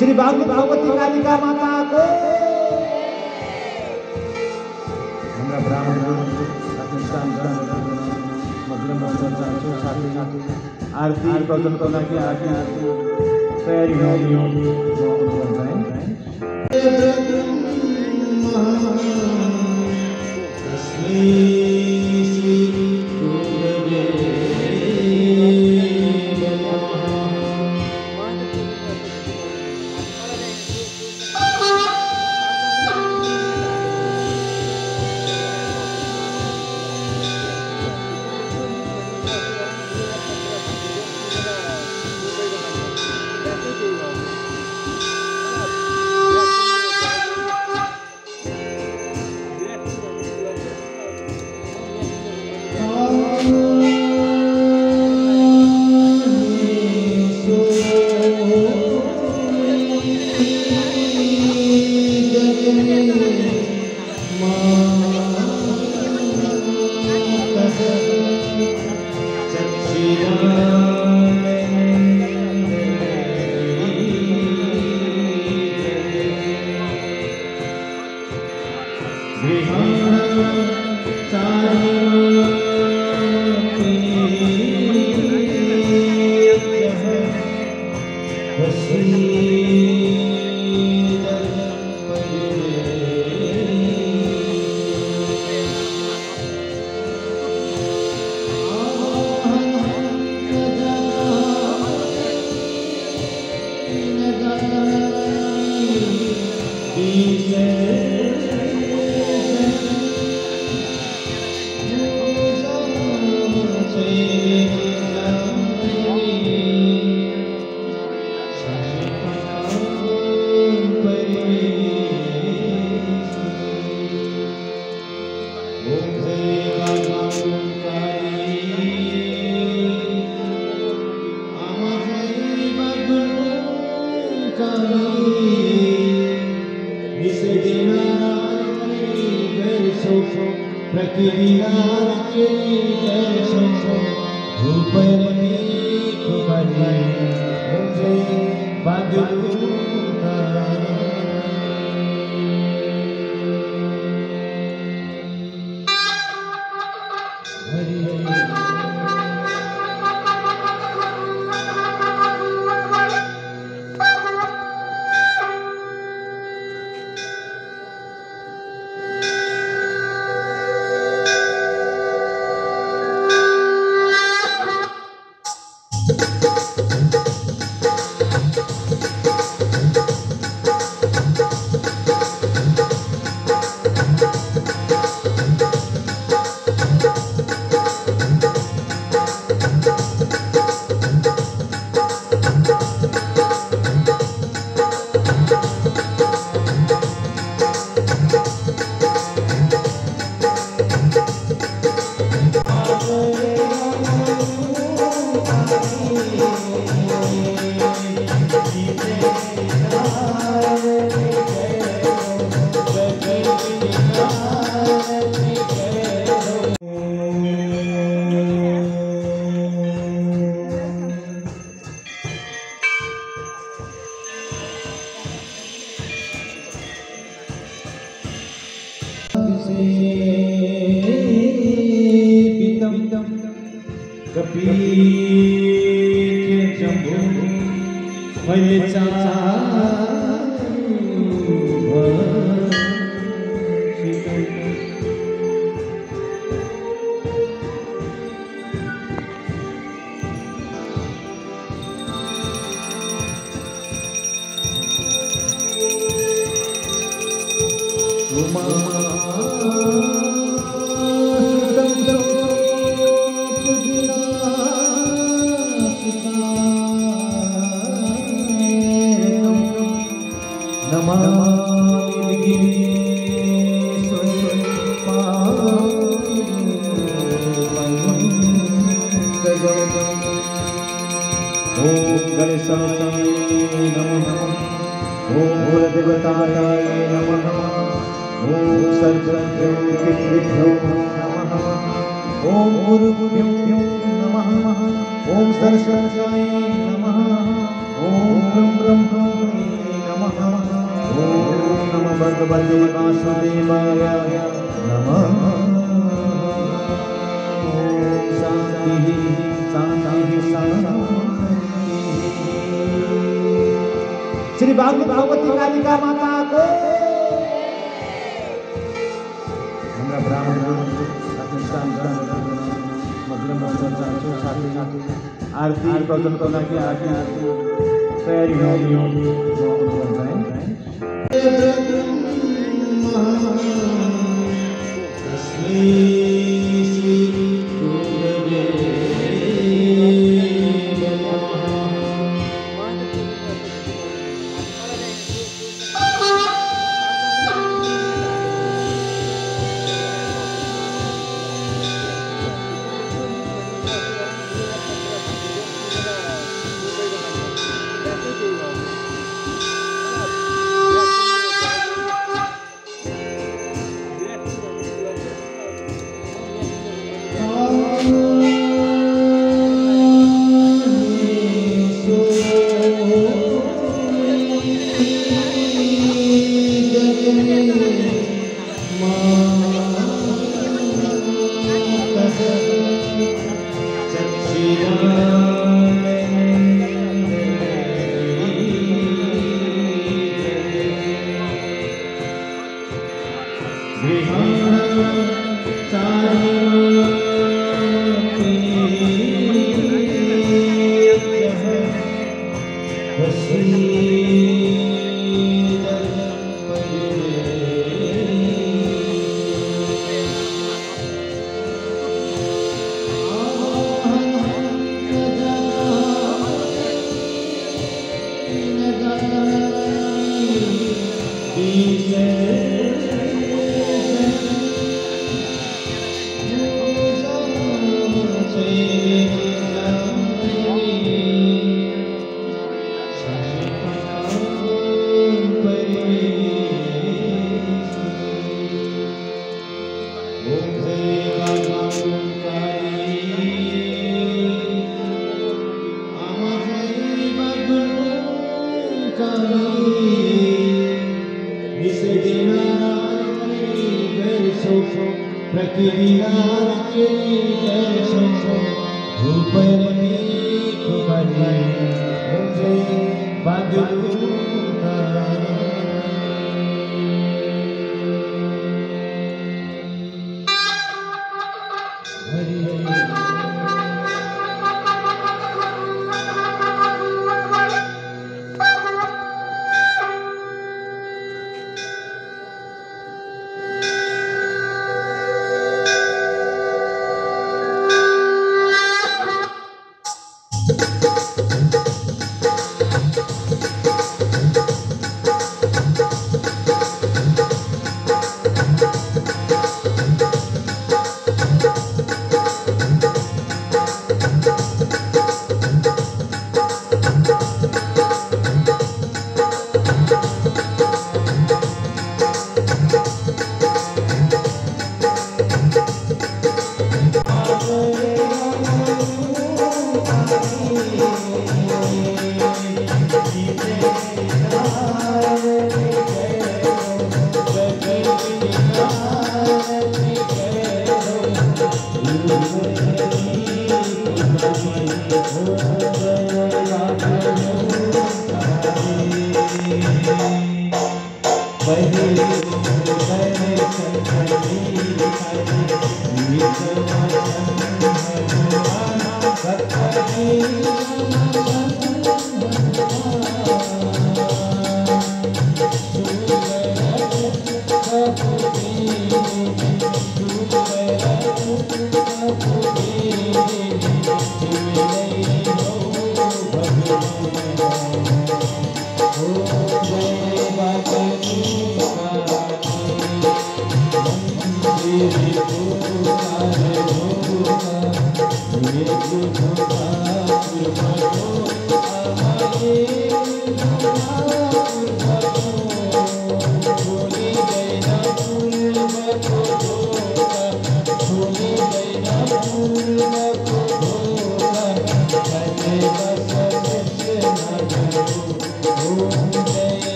श्री भगवती कालिका माता को आरती प्रवचन को लागि आरती तयारी कबीर जम्बू फैचा श्री भगवती कालिका माता को आरती प्रवचन करना की आरती तैयारी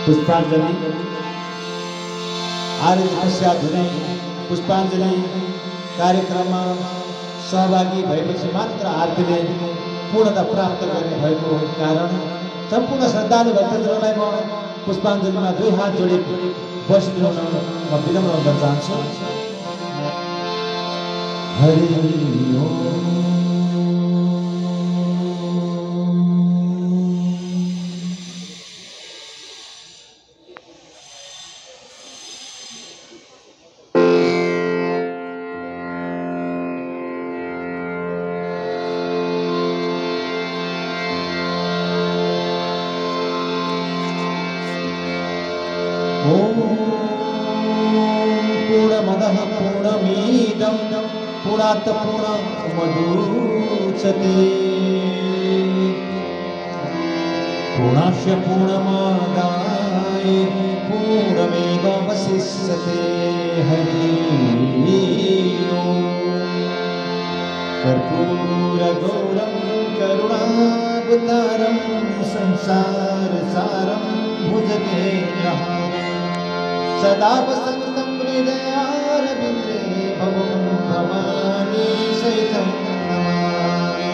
पुष्पांजलि आरती पश्चात हुने पुष्पांजलि कार्यक्रममा सहभागी भएपछि मात्र आरतीले पूर्णता प्राप्त गर्ने भएको कारण सम्पूर्ण श्रद्धालु भक्तजनलाई म पुष्पांजलिमा दुई हात जोडी बसिदिनु म विनम्र गर्न चाहन्छु। हरि ओम। पूर्णमादः पूर्णमिदं पूर्णात् पूर्णमुदच्यते पूर्णस्य पूर्णमादाय पूर्णमेवावशिष्यते। हरि ओम्। कर्पूरगौरं करुणावतारं संसारसारं भुजगेन्द्रहारं सदा वसन्तं हृदयारविन्दे भवं भवानी सहितं नमामि।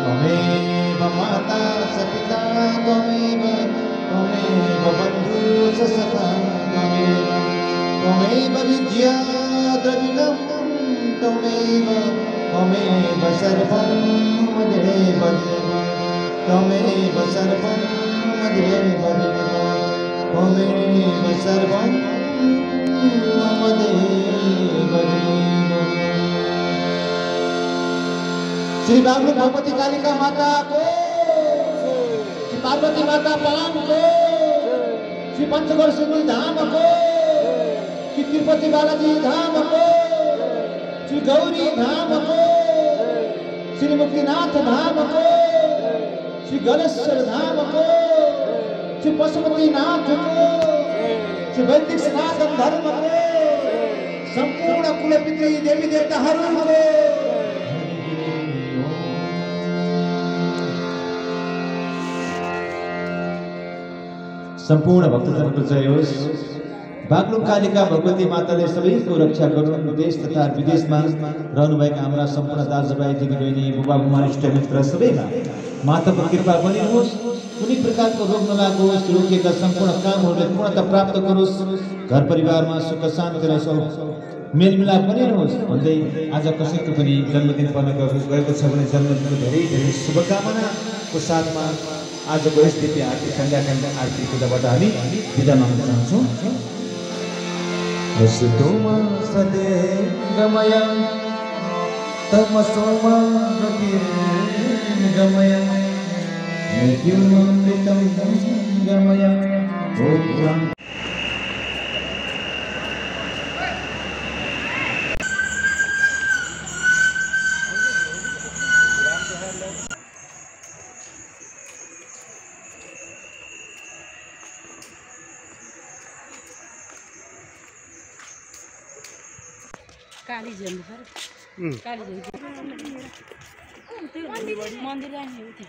त्वमेव माता स पिता त्वमेव बन्धु स सखा त्वमेव विद्या द्रविणं त्वमेव सर्वं मम देव त्वमेव सर्वं मम देव त्वमेव सर्वं मम देव। श्री बाबू भगवती कालिका माता को, श्री पार्वती माता पान को, श्री पंचगढ़ सिद्धि धाम को, श्री तिरुपति बालाजी धाम को, श्री गौरी धाम को, श्री मुक्तिनाथ धाम को, श्री गणेश्वर धाम को, श्री पशुपतिनाथ को, श्री वैदिक सनातन धर्म को, संपूर्ण कुलपितृ देवी देवताहरू को संपूर्ण भक्तजनको जय होस्। बागलुङ कालिका भगवती माताले सबैको रक्षा गर्नु। देश तथा विदेशमा रहनुभएका हाम्रा सम्पूर्ण दाजुभाइ दिदीबहिनी बुबा बुमा इष्ट मित्र सबैमा माताको कृपा बनिनुहोस्। कुनै प्रकारको रोग नलागोस्। रोकिएका सम्पूर्ण कामहरूले पूर्णता प्राप्त गरोस्। घर परिवारमा सुख शान्ति र मेलमिलाप बनिरहोस् भन्दै आज कसैको पनि जन्मदिन पर्न गएको छ भने जन्मदिनको धेरै धेरै शुभकामनाको साथमा आजको यस दिव्य आरती सन्ध्याकालीन आरती पूजाबाट हामी बिदा माग्न चाहन्छौँ। असतोमा सद्गमय तमसोमा ज्योतिर्गमय मृत्युममृतं गमय। ओम काली झंडी पर काली झंडी मंदिर जाने होते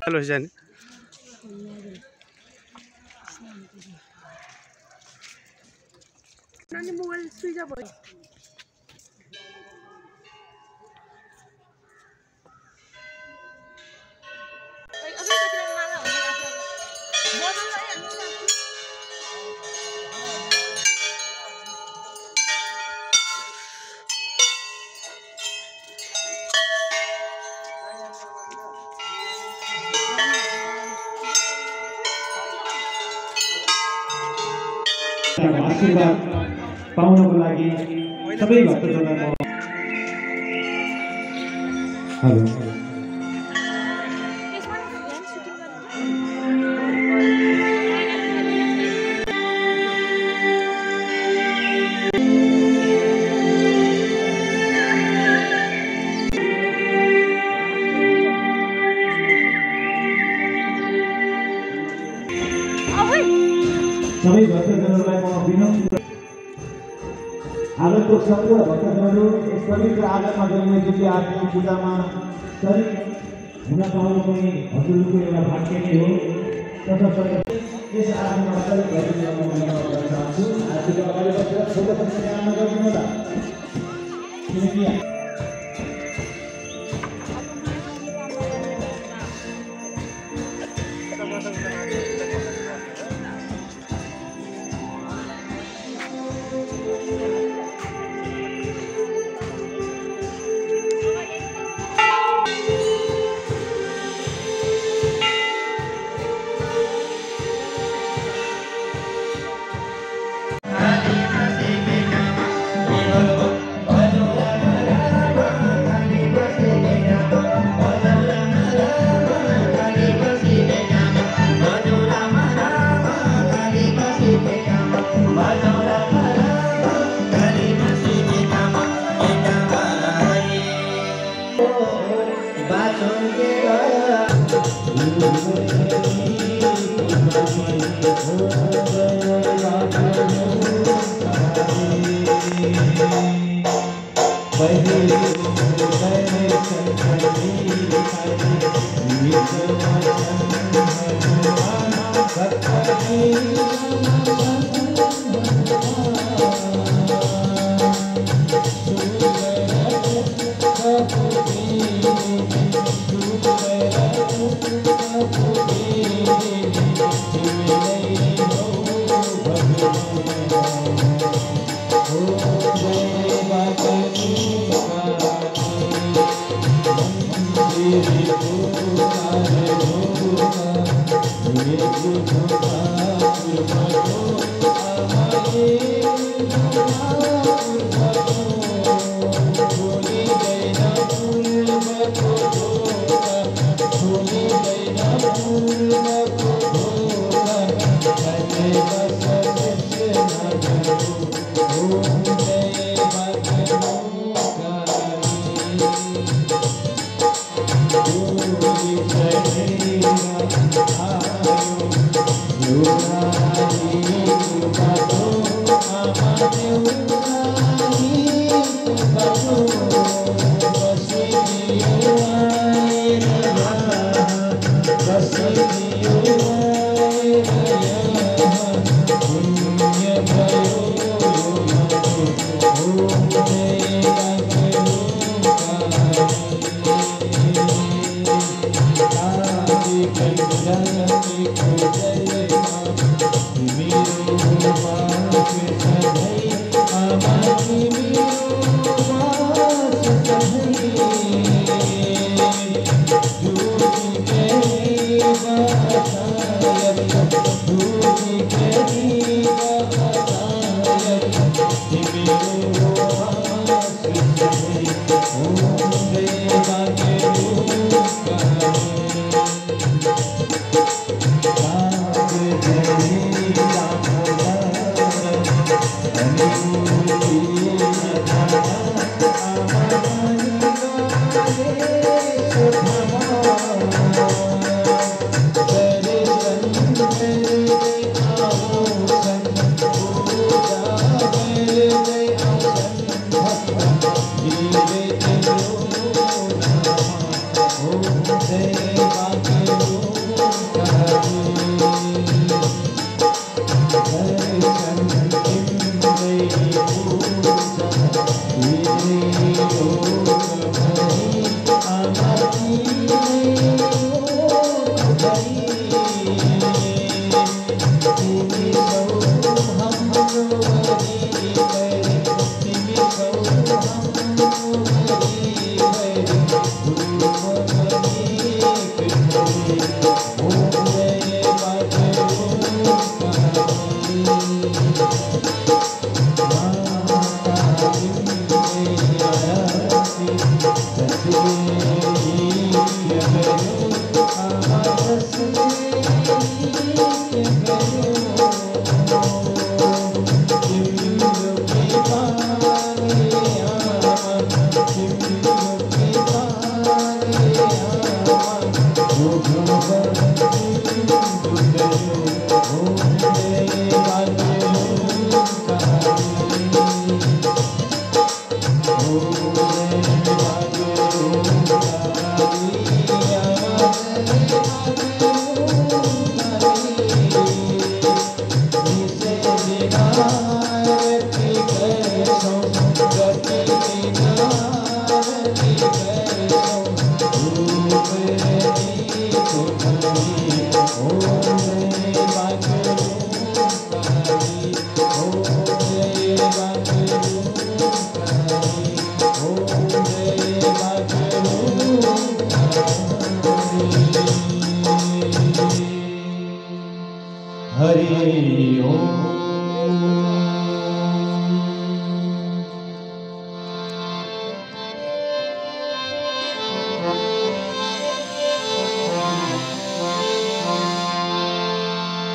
हेलो जान नानी मोबाइल स्विच ऑफ हो आशीर्वाद पाउनको लागि सबै भक्तजनको हेलो सबै भक्तजनहरूलाई म विनम्र हालको सम्पूर्ण भक्तजनहरू यस पवित्र आगममा गरिने दिव्य आरती पूजामा शरीर हुन पाउनु पनि हजुरहरूको एउटा भाग्य नै हो। तसर्थ यस आरतीमा शरीर गरिने म अनुरोध गर्न चाहन्छु। आरतीको अगाडि बसेर छोटो पनि काम गर्नु होला किनकि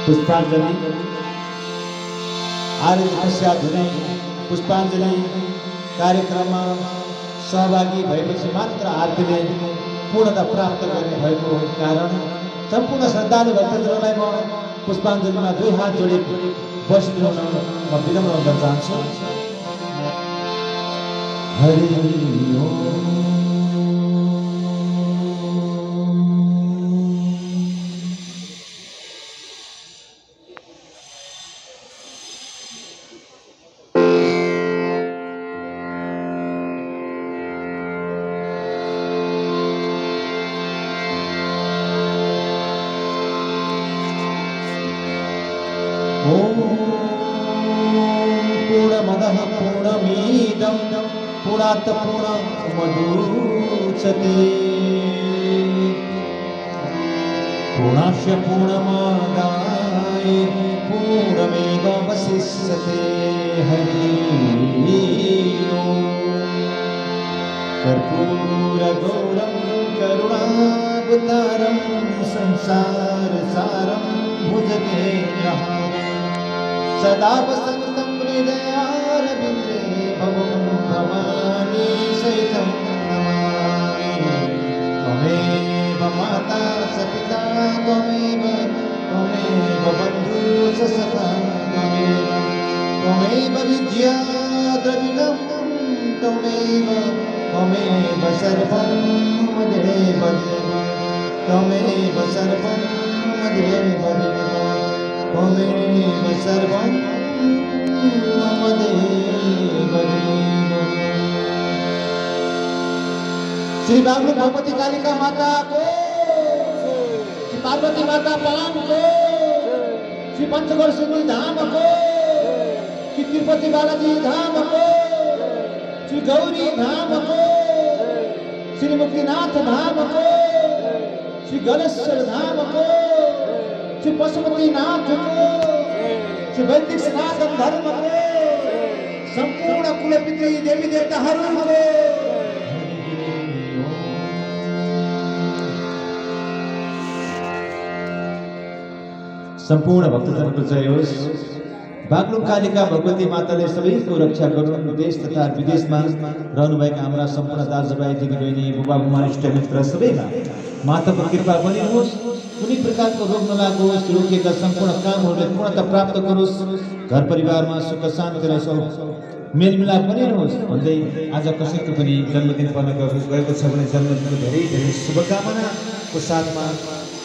पुष्पांजलि आर्य पश्चात हुने पुष्पांजलि कार्यक्रममा सहभागी भएपछि मात्र आरतीले पूर्णता प्राप्त गर्ने भएको कारण सम्पूर्ण श्रद्धालु भक्तजनलाई म पुष्पाञ्जलीमा दुई हात जोडी बसिदिउन म विनम्र गर्न चाहन्छु। हरि ओम। पूर्णमदः पूर्णमिदं पूर्णात् पूर्णमुदच्यते पूर्णस्य पूर्णमादाय पूर्णमेवावशिष्यते। हरि ओम। कर्पूरगौरं करुणावतारं संसारसारं भुजगेन्द्रहारं सदा वसन्तं हृदयारविन्दे भवं भवानी सहितं नमामि। त्वमेव माता स पिता त्वमेव बन्धु स सखा त्वमेव विद्या द्रविणं त्वमेव सर्वं मम देव त्वमेव सर्वं मम देव त्वमेव सर्वं मम देव। श्री बागलुङ भगवती कालिका माता को, श्री पार्वती माता पान को, श्री पंचगढ़ सिंधी धाम को, श्री तिरुपति बालाजी धाम को, श्री गौरी धाम को, श्री मुक्तिनाथ धाम को, श्री गणेश्वर धाम को, श्री पशुपतिनाथ को, श्री वैदिक सनातन धर्म को, संपूर्ण कुलपितृ देवी देवताहरू को संपूर्ण भक्तजनको जय होस्। बागलुङ कालिका भगवती माताले सबैको रक्षा गरून्। देश तथा विदेशमा रहनुभएका हाम्रा सम्पूर्ण दाजुभाइ दिदीबहिनी बुबा बुमा इष्टमित्र सबैमा माताको कृपा पनि होस्। कुनै प्रकारको रोग नलागोस्। रोकिएका सम्पूर्ण कामहरूले पूर्णता प्राप्त गरोस्। घर परिवारमा सुख शान्ति र मेलमिलाप पनि रहोस् भन्दै आज कसैको पनि जन्मदिन पर्न गएको छ भने जन्मदिनको धेरै धेरै शुभकामनाको साथमा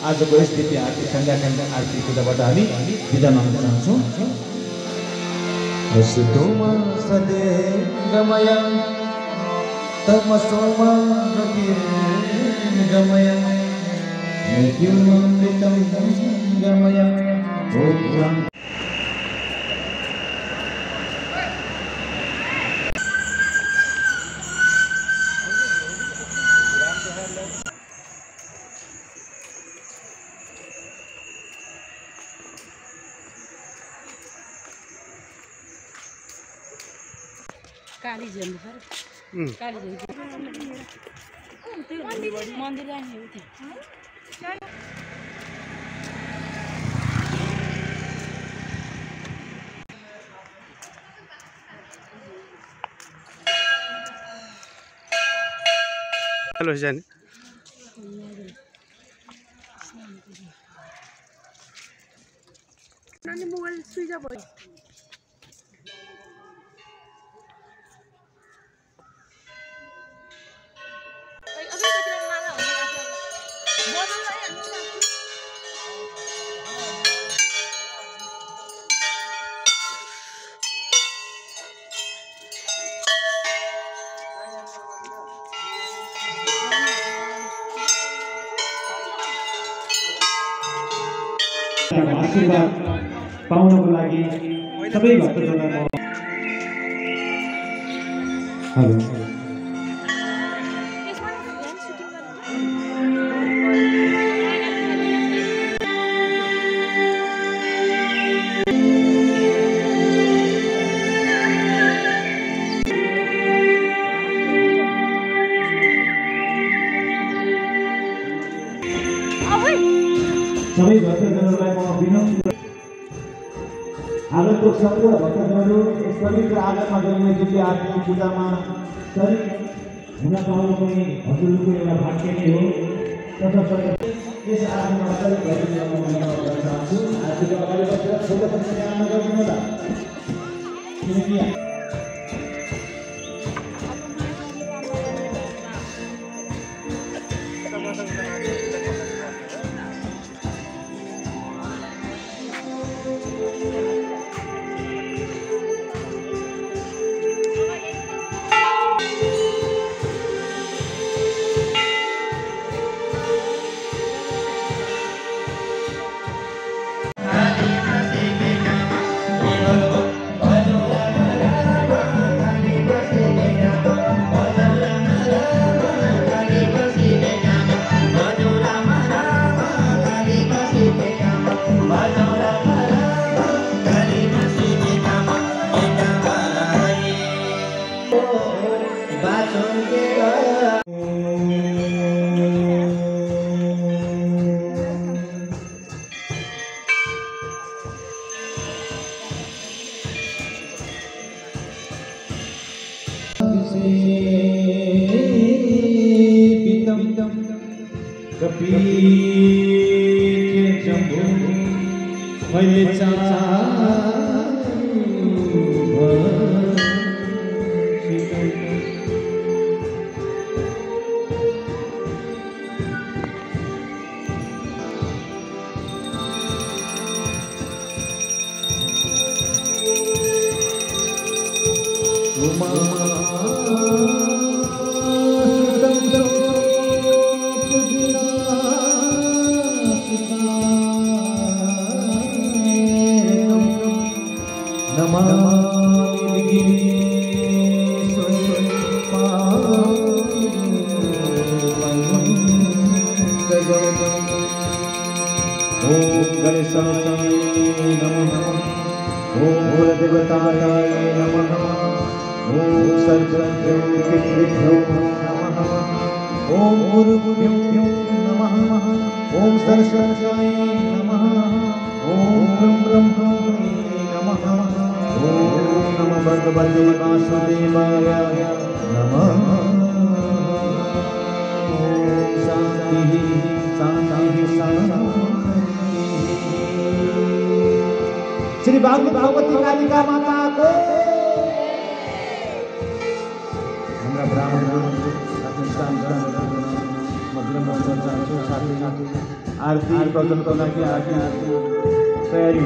आजको यस दिव्य आरती सन्ध्याकालीन आरती पूजाबाट हामी बिदा माग्न चाहन्छौँ। असतोमा सद्गमय तमसोमा ज्योतिर्गमय मृत्युममृतं गमय। ओम काली झन्डी काली झन्डी मन्दिर जाने हो त्यहाँ। हेलो जाने नानी मोबाइल स्विच अफ भयो। आशीर्वाद पाउनको लागि सबै भक्तजनलाई हेलो सबै भक्तजनहरूलाई म विनम्र आजको सम्पूर्ण भक्तजनहरू यस पवित्र आगममा गरिने दिव्य आरती पूजामा शरीर हुन पाउनु पनि हजुरहरूको एउटा भाग्य नै हो। तसर्थ यस आगममा शरीर भएको चाहन्छु। साथीले अगाडि बसेर छोटो पनि काम नगरिदिनु होला किनकि श्री भगवती कालिका माता को हाम्रा ब्राह्मणहरू आरती प्रवचनको लागि तयारी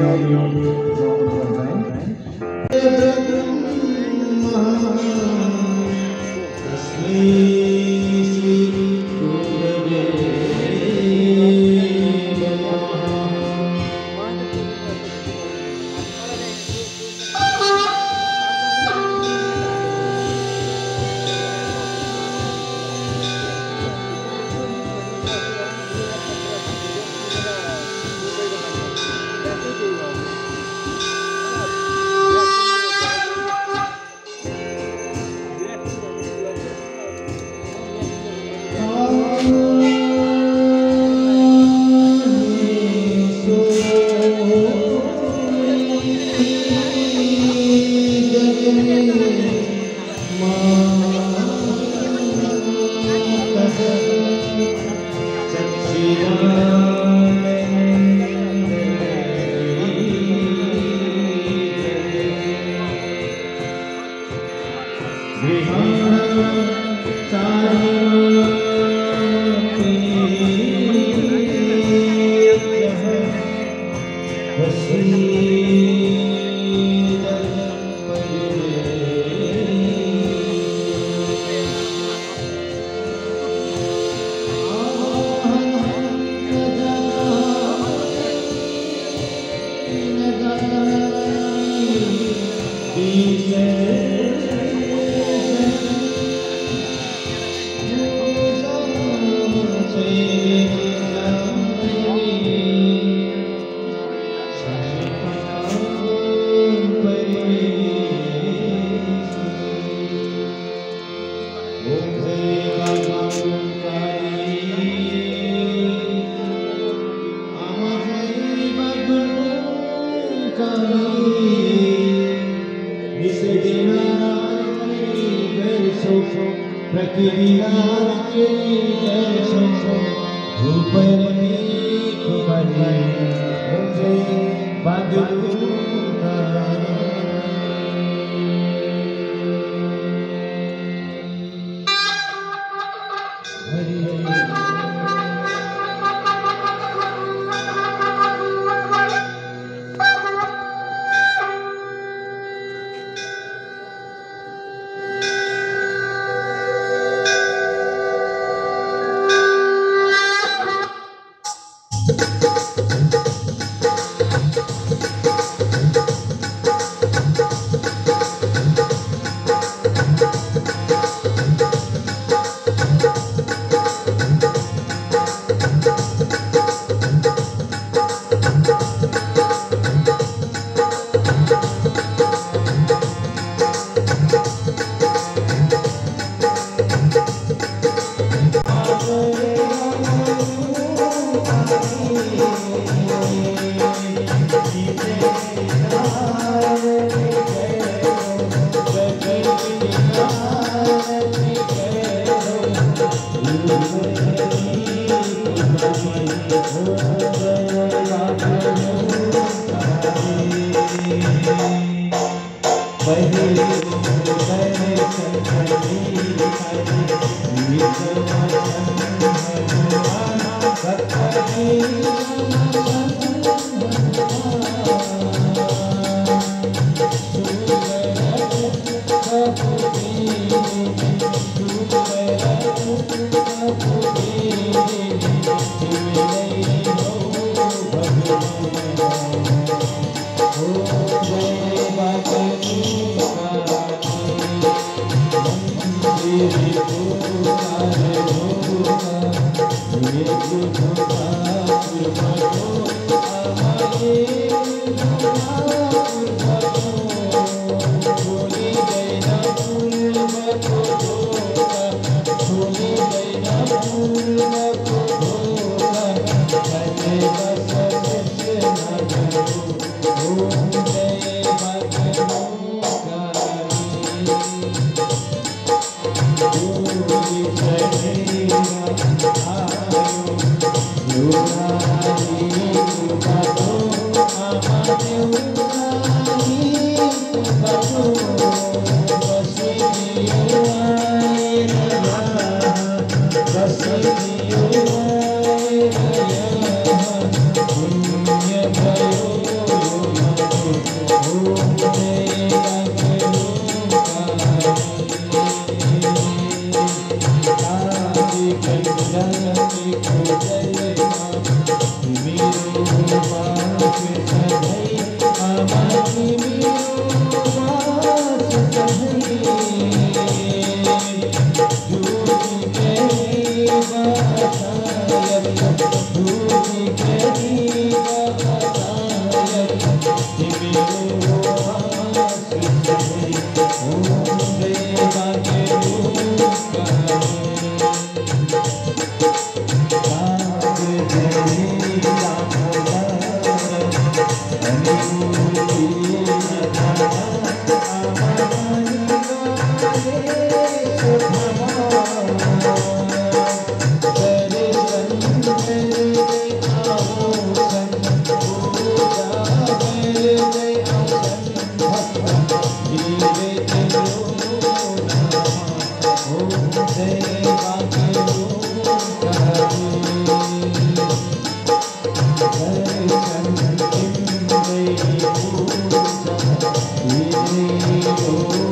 Oh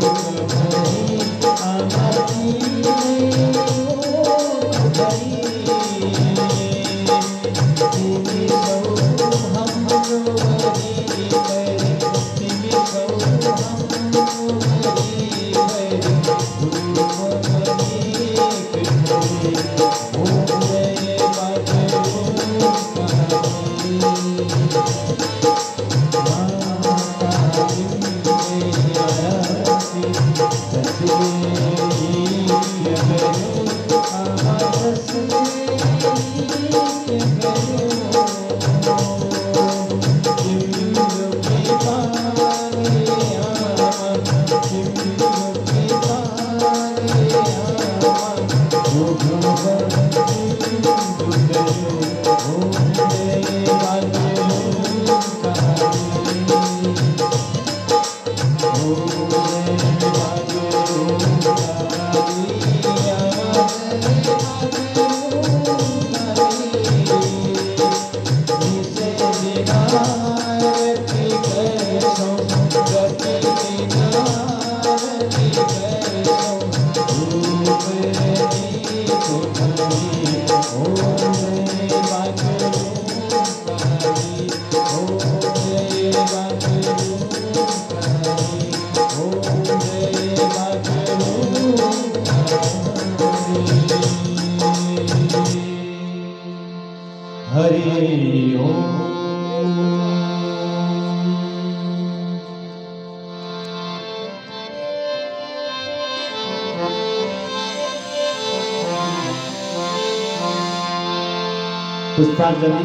पुष्पाञ्जली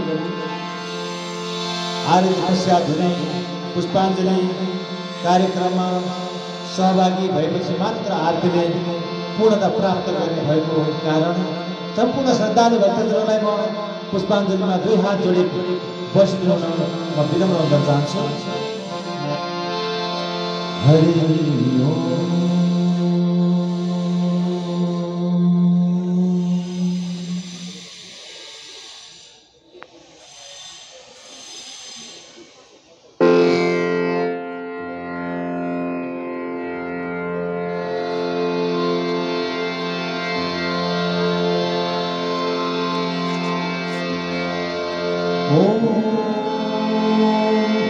आरती पश्चात हुने पुष्पाञ्जली कार्यक्रममा सहभागी भएपछि मात्र आरतीले पूर्णता प्राप्त गर्ने भएको कारण सम्पूर्ण श्रद्धालु भक्तजनलाई म पुष्पाञ्जलीमा दुई हात जोडी बसिदिन म विनम्र गर्न चाहन्छु। हरि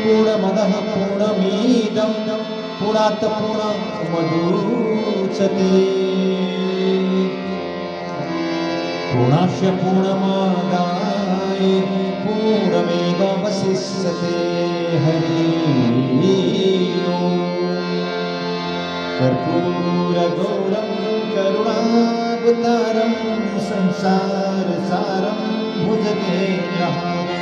पूर्णमदः पूर्णमिदं पूर्णात् पूर्णमुदच्यते पूर्णस्य पूर्णमादाय पूर्णमेवावशिष्यते। हरि ओम्। कर्पूरगौरं करुणावतारं संसारसारं भुजगेन्द्रहारं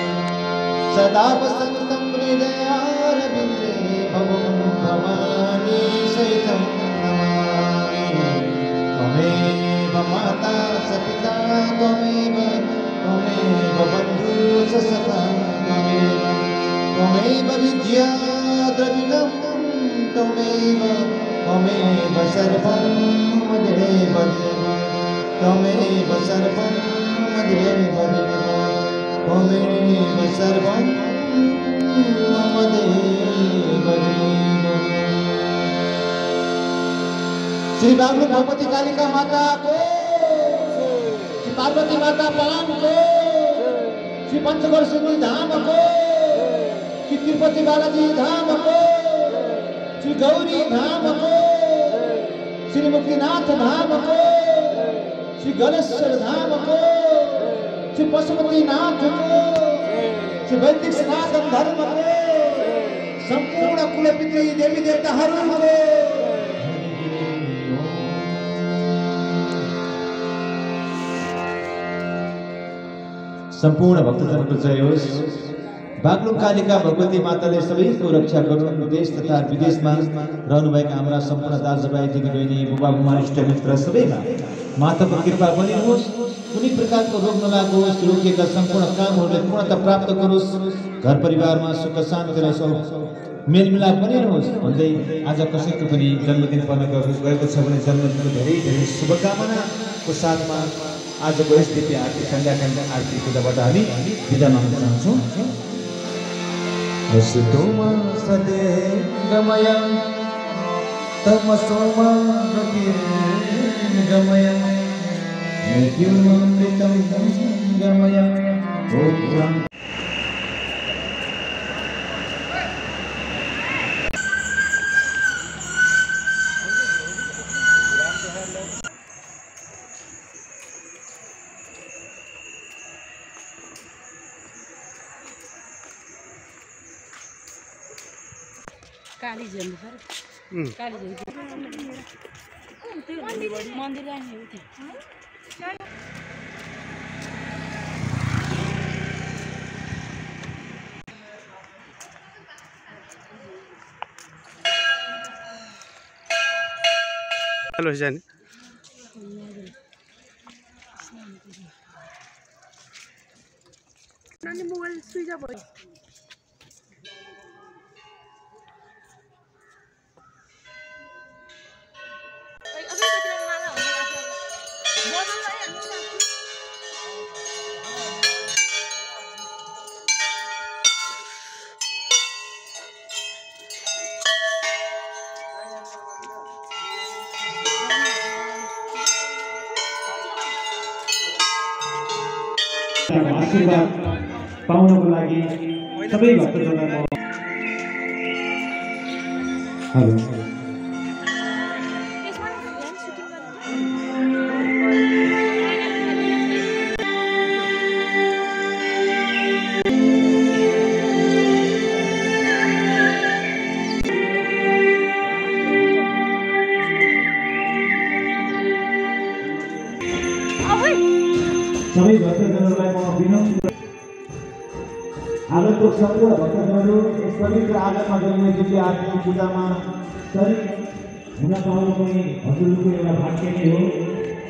सदा वसन्तं हृदयारविन्दे भवं भवानी सहितं नमामि। त्वमेव माता स पिता त्वमेव बन्धु स सखा त्वमेव विद्या द्रविणं त्वमेव सर्वं मम देव त्वमेव सर्वं मम देव त्वमेव सर्वं मम देव। श्री बागलुङ भगवती कालिका माता को, श्री पार्वती माता पान को, श्री पंचगढ़ सिद्धि धाम को, श्री तिरुपति बालाजी धाम को, श्री गौरी धाम को, श्री मुक्तिनाथ धाम को, श्री गणेश्वर धाम को, श्री पशुपतिनाथ को, श्री वैदिक सनातन धर्म को, संपूर्ण कुलपितृ देवी देवताहरूको सम्पूर्ण भक्तजनको जय होस्। बागलुङ कालिका भगवती माताले सबैको रक्षा गरून्। देश तथा विदेशमा रहनुभएका हाम्रा सम्पूर्ण दाजुभाइ दिदीबहिनी बुबा बुमा इष्टमित्र सबैमा माताको कृपा बनिनुहोस्। कुनै प्रकारको रोग नलागोस्। रोकिएका सम्पूर्ण कामहरूले पूर्णता प्राप्त गरोस्। घर परिवारमा सुख शान्ति र मेलमिलाप बनिरहोस् भन्दै आज कसैको पनि जन्मदिन पर्न गएको छ भने जन्मदिनको धेरै धेरै शुभकामनाको साथमा आजको यस दिव्य आरती सन्ध्याकालीन आरती पूजाबाट हामी बिदा माग्न चाहन्छौँ। असतोमा सद्गमय तमसोमा ज्योतिर्गमय मृत्युमृतं गमय। ओम काली झन्डी सर काली झन्डी मन्दिर जाने हो त्यहाँ। हेलो जाने नानी मोबाइल स्विच अफ भयो। आशीर्वाद पाउनको लागि सबै भक्तजनलाई हेलो सबै भक्तजनलाई म विनम्र आगन्तुक सम्पूर्ण भक्तजनहरू यस पवित्र आगममा गरिने दिव्य आरती पूजामा शरीक हुन पाउनु पनि हजुरहरूको एउटा भाग्य नै हो।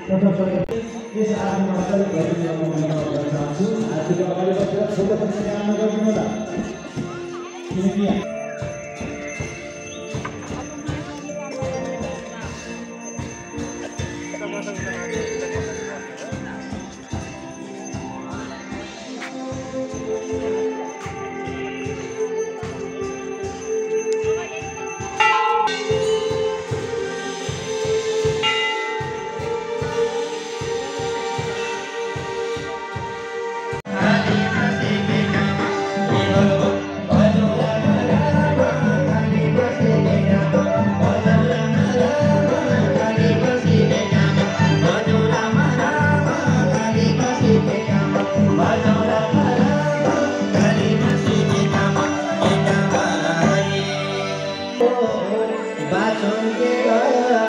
तसर्थ यस आरतीमा शरीक गरिदिनु म अनुरोध गर्न चाहन्छु। आरतीको अगाडि बसेर छोटो पनि काम नगरिदिनु होला, किनकि